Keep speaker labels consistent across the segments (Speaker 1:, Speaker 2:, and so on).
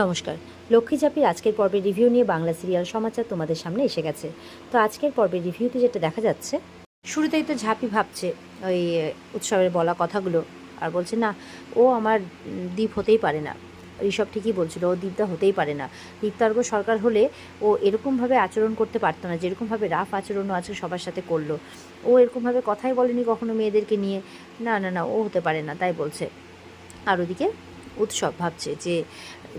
Speaker 1: নমস্কার। লক্ষ্মী ঝাঁপির আজকের পর্বের রিভিউ নিয়ে বাংলা সিরিয়াল সমাচার তোমাদের সামনে এসে গেছে। তো আজকের পর্বের রিভিউতে যেটা দেখা যাচ্ছে, শুরুতেই তো ঝাঁপি ভাবছে ওই উৎসবের বলা কথাগুলো, আর বলছে না, ও আমার দ্বীপ হতেই পারে না। ঋষভ ঠিকই বলছিল, ও দীপদা হতেই পারে না। দীপ্তার্ঘ সরকার হলে ও এরকমভাবে আচরণ করতে পারতো না, যেরকমভাবে রাফ আচরণও আজকে সবার সাথে করলো। ও এরকমভাবে কথাই বলেনি কখনো মেয়েদেরকে নিয়ে। না না না, ও হতে পারে না, তাই বলছে। আর ওদিকে উৎসব ভাবছে যে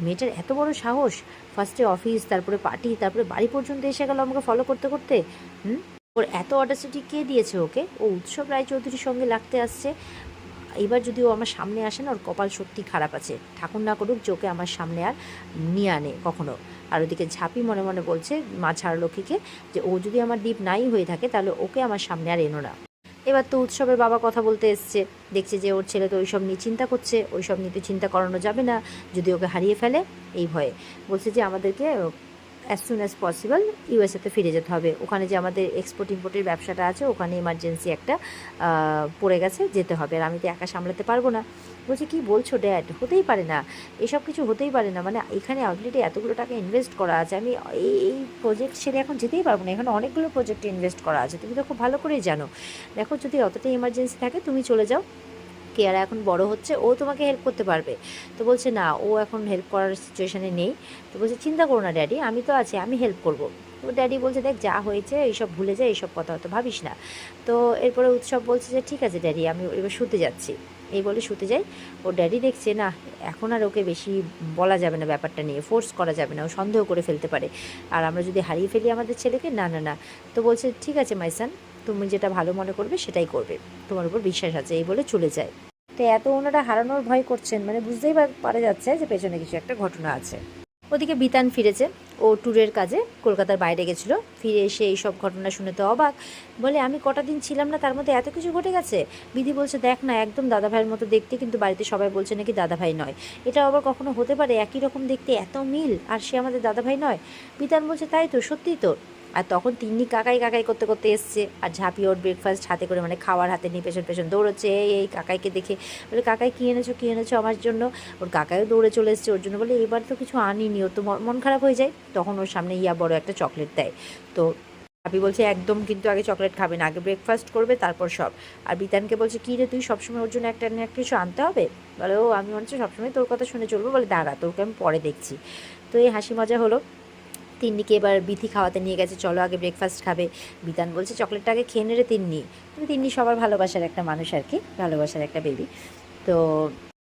Speaker 1: মেয়েটার এত বড় সাহস, ফার্স্টে অফিস, তারপরে পার্টি, তারপরে বাড়ি পর্যন্ত এসে গেল আমাকে ফলো করতে করতে। ওর এত অডাসিটি কে দিয়েছে ওকে? ও উৎসব রায়চৌধুরীর সঙ্গে লাগতে আসছে। এবার যদি ও আমার সামনে আসে না, ওর কপাল সত্যি খারাপ আছে। ঠাকুর না করুক যে ওকে আমার সামনে আর নিয়ে আনে কখনো। আর ওদিকে ঝাঁপি মনে মনে বলছে মা ছাড় লক্ষ্মীকে, যে ও যদি আমার দ্বীপ নাই হয়ে থাকে তাহলে ওকে আমার সামনে আর এনো না। এবার তো উৎসবের বাবা কথা বলতে এসছে, দেখছে যে ওর ছেলে তো ওইসব নিয়ে চিন্তা করছে, ওইসব নিয়ে তো চিন্তা করানো যাবে না যদি ওকে হারিয়ে ফেলে, এই ভয়ে বলছে যে আমাদেরকে অ্যাজ সুন অ্যাজ পসিবল ইউএসএতে ফিরে যেতে হবে। ওখানে যে আমাদের এক্সপোর্ট ইম্পোর্টের ব্যবসাটা আছে, ওখানে ইমার্জেন্সি একটা পড়ে গেছে, যেতে হবে, আর আমি তো একা সামলাতে পারবো না। বলছে কি বলছো ড্যাড, হতেই পারে না, এসব কিছু হতেই পারে না। মানে এখানে অলরেডি এতগুলো টাকা ইনভেস্ট করা আছে, আমি এই প্রজেক্ট ছেড়ে এখন যেতেই পারবো না। এখানে অনেকগুলো প্রজেক্টে ইনভেস্ট করা আছে, তুমি তো খুব ভালো করেই জানো। দেখো যদি অতটাই ইমার্জেন্সি থাকে তুমি চলে যাও, কেয়ারা এখন বড় হচ্ছে, ও তোমাকে হেল্প করতে পারবে। তো বলছে না, ও এখন হেল্প করার সিচুয়েশানে নেই। তো বলছে চিন্তা করো না ড্যাডি, আমি তো আছি, আমি হেল্প করব। তো ড্যাডি বলছে দেখ যা হয়েছে এইসব ভুলে যায়, এইসব কথা হয়তো ভাবিস না। তো এরপরে উৎসব বলছে যে ঠিক আছে ড্যাডি, আমি এবার শুতে যাচ্ছি। এই বলে শুতে যাই। ওর ড্যাডি দেখছে না, এখন আর ওকে বেশি বলা যাবে না, ব্যাপারটা নিয়ে ফোর্স করা যাবে না, ও সন্দেহ করে ফেলতে পারে। আর আমরা যদি হারিয়ে ফেলি আমাদের ছেলেকে, না না না। তো বলছে ঠিক আছে মাইসান, তুমি যেটা ভালো মনে করবে সেটাই করবে, তোমার উপর বিশ্বাস আছে, এই বলে চলে যায়। তো এত ওনারা হারানোর ভয় করছেন, মানে বুঝতেই পারা যাচ্ছে যে পেছনে কিছু একটা ঘটনা আছে। ওদিকে বিতান ফিরেছে, ও ট্যুরের কাজে কলকাতার বাইরে গেছিলো, ফিরে এসে এই সব ঘটনা শুনে তো অবাক। বলে আমি কটা দিন ছিলাম না, তার মধ্যে এত কিছু ঘটে গেছে। বিধি বলছে দেখ না, একদম দাদাভাইয়ের মতো দেখতে, কিন্তু বাড়িতে সবাই বলছে নাকি দাদাভাই নয়। এটা আবার কখনো হতে পারে? একই রকম দেখতে, এত মিল, আর সে আমাদের দাদাভাই নয়। বিতান বলছে তাই তো, সত্যিই তো। আর তখন তিন্নি কাকাই কাকাই করতে করতে এসছে, আর ঝাঁপি ওর ব্রেকফাস্ট হাতে করে, মানে খাওয়ার হাতে নিয়ে পেছন পেছন দৌড়চ্ছে। এই কাকাইকে দেখে বলে কাকাই কী এনেছো আমার জন্য? ওর কাকাইও দৌড়ে চলে এসছে ওর জন্য, বলে এবার তো কিছু আনিনি, ও তো মন খারাপ হয়ে যায়। তখন ওর সামনে ইয়া বড় একটা চকলেট দেয়। তো ঝাঁপি বলছে একদম, কিন্তু আগে চকলেট খাবে না, আগে ব্রেকফাস্ট করবে তারপর সব। আর বিতানকে বলছে কী রে, তুই সবসময় ওর জন্য একটা না একটা কিছু আনতে হবে? বলে ও আমি মনে হচ্ছে সবসময় তোর কথা শুনে চলবো। বলে দাঁড়া, তোকে আমি পরে দেখছি। তো এই হাসি মজা হলো। তিন্নিকে এবার বিথি খাওয়াতে নিয়ে গেছে, চলো আগে ব্রেকফাস্ট খাবে। বিতান বলছে চকলেটটা আগে খেয়ে নেড়ে তিন্নি। তিন্নি সবার ভালোবাসার একটা মানুষ আর কি, ভালোবাসার একটা বেবি। তো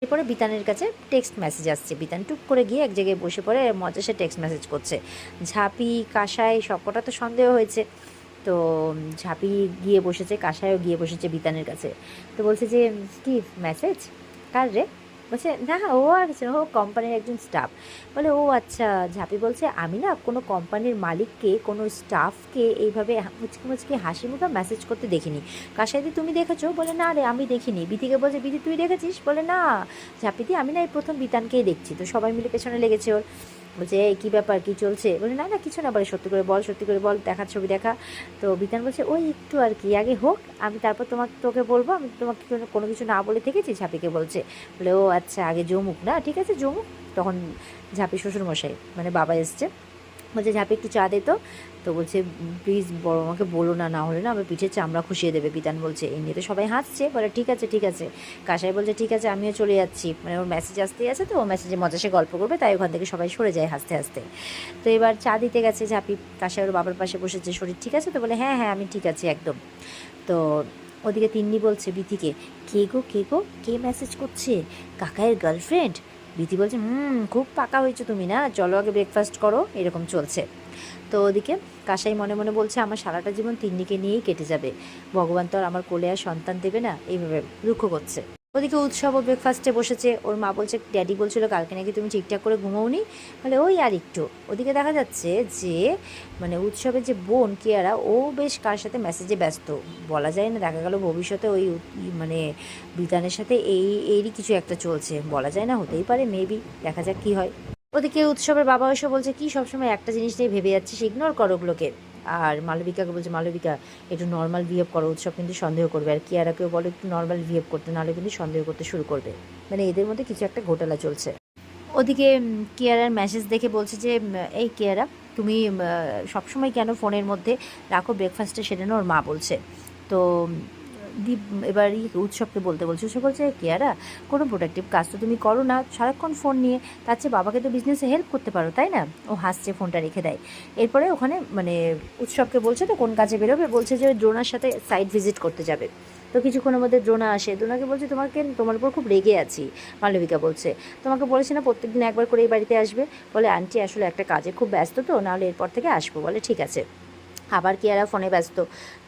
Speaker 1: এরপরে বিতানের কাছে টেক্সট মেসেজ আসছে। বিতান টুক করে গিয়ে এক জায়গায় বসে পড়ে মজা সে টেক্সট মেসেজ করছে। ঝাঁপি কাসাই সবকটা তো সন্দেহ হয়েছে। তো ঝাঁপি গিয়ে বসেছে, কাসাইও গিয়ে বসেছে বিতানের কাছে। তো বলছে যে কি মেসেজ, কার রে? বলছে না, ও আর কিছু না, ও কোম্পানির একজন স্টাফ। বলে ও আচ্ছা। ঝাঁপি বলছে আমি না কোনো কোম্পানির মালিককে, কোনো স্টাফকে এইভাবে মুচকি মুচকি হাসি মুখে মেসেজ করতে দেখিনি। কাসাইদি তুমি দেখেছো? বলে না রে, আমি দেখিনি। বিধিকে বলছে বিধি তুই দেখেছিস? বলে না ঝাঁপিদি, আমি না এই প্রথম বিতানকেই দেখছি। তো সবাই মিলে পেছনে লেগেছে ওর। বলছে এই কী ব্যাপার, কী চলছে? বলে না না কিছু না। বলে সত্যি করে বল, সত্যি করে বল, দেখার ছবি দেখা। তো বিতান বলছে ওই একটু আর কি, আগে হোক, আমি তারপর তোকে বলবো, আমি তোমাকে কোনো কিছু না বলে থেকেছি। ঝাঁপিকে বলছে। বলে ও আচ্ছা, আগে জমুক না, ঠিক আছে জমুক। তখন ঝাঁপি শ্বশুরমশাই মানে বাবা এসছে। বলছে ঝাঁপি একটু চা দে তো। তো বলছে প্লিজ বড় আমাকে বলো না, না হলে না আমার পিঠের চামড়া খুশিয়ে দেবে। বিতান বলছে এই নিয়ে তো সবাই হাসছে। বলে ঠিক আছে ঠিক আছে। কাসাই বলছে ঠিক আছে, আমিও চলে যাচ্ছি, মানে ওর মেসেজ আসতেই আছে, তো ও মেসেজে মজা সে গল্প করবে, তাই ওখান থেকে সবাই সরে যায় হাসতে হাসতে। তো এবার চা দিতে গেছে ঝাঁপি, কাসাই ওর বাবার পাশে বসেছে। শরীর ঠিক আছে তো? বলে হ্যাঁ হ্যাঁ আমি ঠিক আছি একদম। তো ওদিকে তিন্নি বলছে বিথিকে, কে গো কে গো, কে মেসেজ করছে? কাকাইয়ের গার্লফ্রেন্ড? বিথি বলছে খুব পাকা হয়েছে তুমি না, চলো আগে ব্রেকফাস্ট করো, এরকম চলছে। তো ওদিকে কাসাই মনে মনে বলছে আমার সারাটা জীবন তিন্নিকে নিয়েই কেটে যাবে, ভগবান তো আর আমার কোলে আর সন্তান দেবে না, এইভাবে দুঃখ করছে। ওদিকে উৎসব ও ব্রেকফাস্টে বসেছে। ওর মা বলছে ড্যাডি বলছিল কালকে নাকি তুমি ঠিকঠাক করে ঘুমোওনি। বলে ওই আর একটু। ওদিকে দেখা যাচ্ছে যে মানে উৎসবের যে বোন কিয়ারা, ও বেশ কার সাথে মেসেজে ব্যস্ত, বলা যায় না, দেখা গেল ভবিষ্যতে ওই মানে বিতানের সাথে এরই কিছু একটা চলছে, বলা যায় না, হতেই পারে, মেবি, দেখা যাক কী হয়। ওদিকে উৎসবের বাবা এসে বলছে কি সবসময় একটা জিনিস নিয়ে ভেবে যাচ্ছিস, ইগনোর করো ওগুলোকে। আর মালবিকাকে বলছে মালবিকা একটু নর্মাল বিহেভ করো, উৎসব কিন্তু সন্দেহ করবে। আর কিয়ারাকেও বলো একটু নর্মাল বিহেভ করতে, নাহলে কিন্তু সন্দেহ করতে শুরু করবে। মানে এদের মধ্যে কিছু একটা ঘোটালা চলছে। ওদিকে কেয়ারার মেসেজ দেখে বলছে যে এই কেয়ারা তুমি সবসময় কেন ফোনের মধ্যে রাখো, ব্রেকফাস্টে সেটা না ওর মা বলছে। তো দীপ এবার উৎসবকে বলতে বলছে, উৎসব বলছে কেয়ারা কোনো প্রোডাক্টিভ কাজ তো তুমি করো না, সারাক্ষণ ফোন নিয়ে, তার চেয়ে বাবাকে তো বিজনেসে হেল্প করতে পারো, তাই না? ও হাসছে, ফোনটা রেখে দেয়। এরপরে ওখানে মানে উৎসবকে বলছে তো কোন কাজে বেরোবে, বলছে যে দ্রোণার সাথে সাইট ভিজিট করতে যাবে। তো কিছুক্ষণের মধ্যে দ্রোণা আসে, দ্রোণাকে বলছে তোমার উপর খুব রেগে আছি। মালবিকা বলছে তোমাকে বলেছি না প্রত্যেকদিন একবার করে এই বাড়িতে আসবে। বলে আন্টি আসলে একটা কাজে খুব ব্যস্ত, তো নাহলে এরপর থেকে আসবো। বলে ঠিক আছে। আবার কেয়ারা ফোনে ব্যস্ত।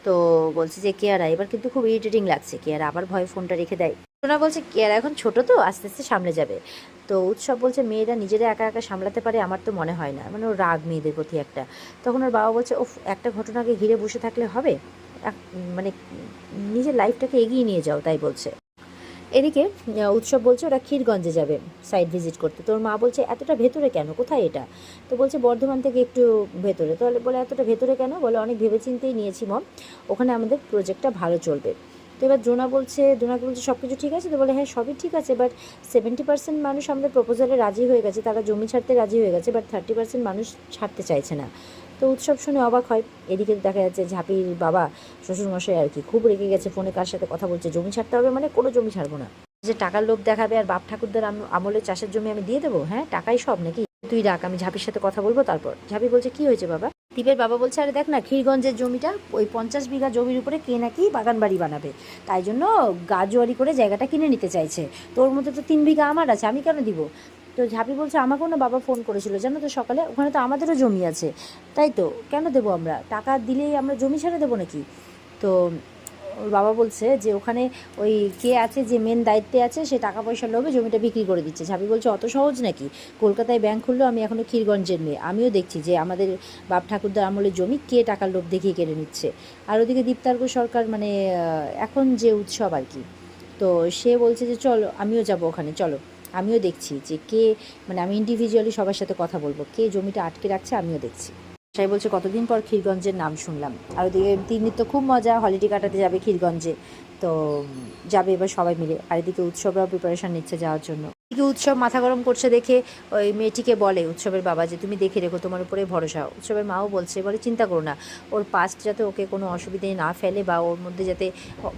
Speaker 1: তো বলছে যে কেয়ারা এবার কিন্তু খুব ইরিটেটিং লাগছে। কেয়ারা আবার ভয়ে ফোনটা রেখে দেয়। সোনা বলছে কেয়ারা এখন ছোট, তো আস্তে আস্তে সামলে যাবে। তো উৎসব বলছে মেয়েরা নিজেরা একা একা সামলাতে পারে আমার তো মনে হয় না, মানে ওর রাগ মেয়েদের প্রতি একটা। তখন ওর বাবা বলছে ও একটা ঘটনাকে ঘিরে বসে থাকলে হবে, মানে নিজের লাইফটাকে এগিয়ে নিয়ে যাও, তাই বলছে। এদিকে উৎসব বলছে ওরা ক্ষীরগঞ্জে যাবে সাইট ভিজিট করতে। তোর মা বলছে এতটা ভেতরে কেন, কোথায় এটা? তো বলছে বর্ধমান থেকে একটু ভেতরে। তাহলে বলে এতটা ভেতরে কেন? বলে অনেক ভেবেচিন্তেই নিয়েছি মম, ওখানে আমাদের প্রজেক্টটা ভালো চলবে। তো এবার দ্রোণাকে বলছে সব কিছু ঠিক আছে? তো বলে হ্যাঁ সবই ঠিক আছে, বাট 70% মানুষ আমাদের প্রপোজালে রাজি হয়ে গেছে, তারা জমি ছাড়তে রাজি হয়ে গেছে, বাট 30% মানুষ ছাড়তে চাইছে না। তো উৎসব শুনে অবাক হয়। এদিকে দেখা যাচ্ছে ঝাঁপির বাবা শ্বশুরমশাই আর কি খুব রেগে গেছে, ফোনে কার সাথে কথা বলছে, জমি ছাড়তে হবে মানে কোনো জমি ছাড়বো না, যে টাকার লোভ দেখাবে আর বাপ ঠাকুরদার আমলে চাষের জমি আমি দিয়ে দেবো, হ্যাঁ টাকাই সব নাকি? তুই ডাক, আমি ঝাঁপির সাথে কথা বলবো। তারপর ঝাঁপি বলছে কি হয়েছে বাবা? দীপের বাবা বলছে আরে দেখ না, ক্ষীরগঞ্জের জমিটা ওই 50 বিঘা জমির উপরে কে নাকি বাগান বাড়ি বানাবে, তাই জন্য গাজুয়ারি করে জায়গাটা কিনে নিতে চাইছে। তোর মধ্যে তো 3 বিঘা আমার আছে, আমি কেন দিব? তো ঝাঁপি বলছে আমাকেও না বাবা ফোন করেছিল জানো তো সকালে, ওখানে তো আমাদেরও জমি আছে, তাই তো কেন দেবো আমরা, টাকা দিলেই আমরা জমি ছেড়ে দেবো নাকি? তো ওর বাবা বলছে যে ওখানে ওই কে আছে যে মেন দায়িত্বে আছে, সে টাকা পয়সার লোভে জমিটা বিক্রি করে দিচ্ছে। ঝাঁপি বলছে অত সহজ নাকি? কলকাতায় ব্যাংক খুললেও আমি এখনও ক্ষীরগঞ্জের মেয়ে, আমিও দেখছি যে আমাদের বাপ ঠাকুরদার আমলের জমি কে টাকার লোভ দেখিয়ে কেড়ে নিচ্ছে। আর ওদিকে দীপ্তার্ঘ সরকার মানে এখন যে উৎসব আর কি, তো সে বলছে যে চলো আমিও যাব ওখানে, চলো আমিও দেখছি যে কে, মানে আমি ইন্ডিভিজুয়ালি সবার সাথে কথা বলবো, কে জমিটা আটকে রাখছে আমিও দেখছি। সাই বলছে কতদিন পর ক্ষীরগঞ্জের নাম শুনলাম। আর ওদিকে তিন্নির তো খুব মজা, হলিডে কাটাতে যাবে ক্ষীরগঞ্জে। তো যাবে এবার সবাই মিলে। আর এদিকে উৎসবরাও প্রিপারেশান নিচ্ছে যাওয়ার জন্য। এদিকে উৎসব মাথা গরম করছে দেখে ওই মেয়েটিকে বলে উৎসবের বাবা যে তুমি দেখে রেখো, তোমার উপরে ভরসা। উৎসবের মাও বলছে, বলে চিন্তা করো না, ওর পাস্ট যাতে ওকে কোনো অসুবিধে না ফেলে, বা ওর মধ্যে যাতে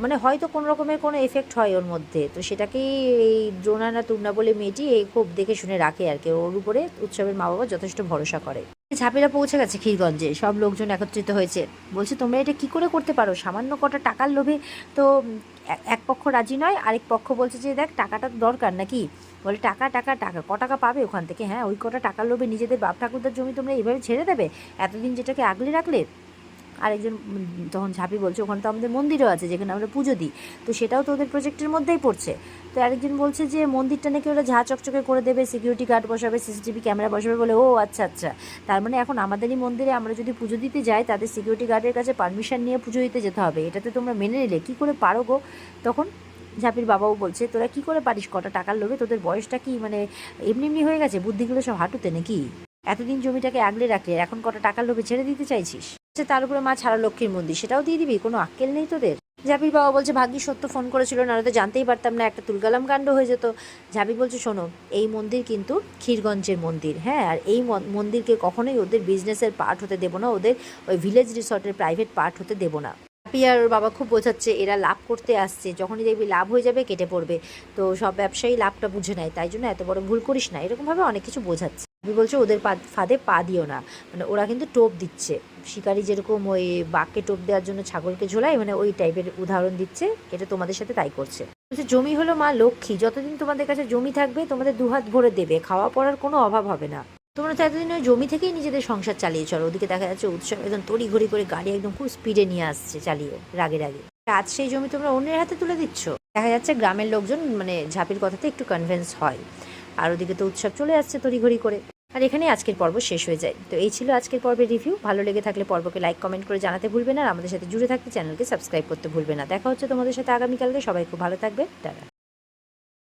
Speaker 1: মানে হয়তো কোনো রকমের কোনো এফেক্ট হয় ওর মধ্যে, তো সেটাকেই এই দ্রোণা না তুমনা বলে মেয়েটি এই খুব দেখে শুনে রাখে আর কি। ওর উপরে উৎসবের মা বাবা যথেষ্ট ভরসা করে। ঝাঁপিরা পৌঁছে গেছে ক্ষীরগঞ্জে, সব লোকজন একত্রিত হয়েছে। বলছে তোমরা এটা কি করে করতে পারো, সামান্য কটা টাকার লোভে? তো এক পক্ষ রাজি নয়, আরেক পক্ষ বলছে যে দেখ টাকাটা দরকার নাকি? বলে টাকা টাকা টাকা, ক টাকা পাবে ওখান থেকে? হ্যাঁ ওই কটা টাকার লোভে নিজেদের বাপ ঠাকুরদার জমি তোমরা এইভাবে ছেড়ে দেবে, এতদিন যেটাকে আগলে রাখলে। আরেকজন তখন ঝাঁপি বলছে ওখানে তো আমাদের মন্দিরও আছে যেখানে আমরা পুজো দিই, তো সেটাও তো ওদের প্রজেক্টের মধ্যেই পড়ছে। তো আরেকজন বলছে যে মন্দিরটা নাকি ওরা ঝাঁ চকচকে করে দেবে, সিকিউরিটি গার্ড বসাবে, সিসিটিভি ক্যামেরা বসাবে। বলে ও আচ্ছা আচ্ছা, তার মানে এখন আমাদেরই মন্দিরে আমরা যদি পুজো দিতে যাই তাদের সিকিউরিটি গার্ডের কাছে পারমিশন নিয়ে পুজো দিতে যেতে হবে, এটাতে তোমরা মেনে নিলে কী করে পারো গো? তখন ঝাঁপির বাবাও বলছে তোরা কী করে পারিস কটা টাকার লোভে, তোদের বয়সটা কি মানে এমনি এমনি হয়ে গেছে, বুদ্ধিগুলো সব হাঁটুতে নাকি? এতদিন জমিটাকে আগলে রাখলে এখন কটা টাকার লোভে ছেড়ে দিতে চাইছিস? তার উপরে মা ছাড়া লক্ষ্মীর মন্দির, সেটাও দিয়ে দিবি? কোনো আক্কেল নেই তোদের? ঝাঁপির বাবা বলছে ভাগ্যি সত্য ফোন করেছিল, না তো জানতেই পারতাম না, একটা তুলকালাম কাণ্ড হয়ে যেত। ঝাঁপি বলছে শোনো, এই মন্দির কিন্তু ক্ষীরগঞ্জের মন্দির, হ্যাঁ, আর এই মন্দিরকে কখনোই ওদের বিজনেসের পার্ট হতে দেবো না, ওদের ওই ভিলেজ রিসর্টের প্রাইভেট পার্ট হতে দেবো না। ঝাঁপি আর বাবা খুব বোঝাচ্ছে এরা লাভ করতে আসছে, যখনই দেখবি লাভ হয়ে যাবে কেটে পড়বে। তো সব ব্যবসায়ী লাভটা বুঝে নেয়, তাই জন্য এত বড় ভুল করিস না, এরকমভাবে অনেক কিছু বোঝাচ্ছে। আমি বলছে ওদের ফাঁদে পা দিও না, মানে ওরা কিন্তু টোপ দিচ্ছে, শিকারি যেরকম ওই বাঘকে টোপ দেওয়ার জন্য ছাগলকে ঝোলায়, মানে ওই টাইপের উদাহরণ দিচ্ছে, এটা তোমাদের সাথে তাই করছে। জমি হলো মা লক্ষ্মী, যতদিন তোমাদের কাছে জমি থাকবে তোমাদের দুহাত ভরে দেবে, খাওয়া পড়ার কোনো অভাব হবে না। তোমরা তো এতদিন ওই জমি থেকেই নিজেদের সংসার চালিয়ে চলো। ওদিকে দেখা যাচ্ছে উৎসব একদম তড়ি ঘড়ি করে গাড়ি একদম খুব স্পিডে নিয়ে আসছে চালিয়ে, রাগে রাগে। আজ সেই জমি তোমরা অন্যের হাতে তুলে দিচ্ছ। দেখা যাচ্ছে গ্রামের লোকজন মানে ঝাঁপির কথাতে একটু কনভিন্স হয়। আর ওদিকে তো উৎসব চলে আসছে তড়িঘড়ি করে। আর এখানেই আজকের পর্ব শেষ হয়ে যায়। তো এই ছিল আজকের পর্বের রিভিউ। ভালো লেগে থাকলে পর্বকে লাইক কমেন্ট করে জানাতে ভুলবে না, আর আমাদের সাথে জুড়ে থাকতে চ্যানেলকে সাবস্ক্রাইব করতে ভুলবে না। দেখা হচ্ছে তোমাদের সাথে আগামীকালকে। সবাই খুব ভালো থাকবে, টাটা।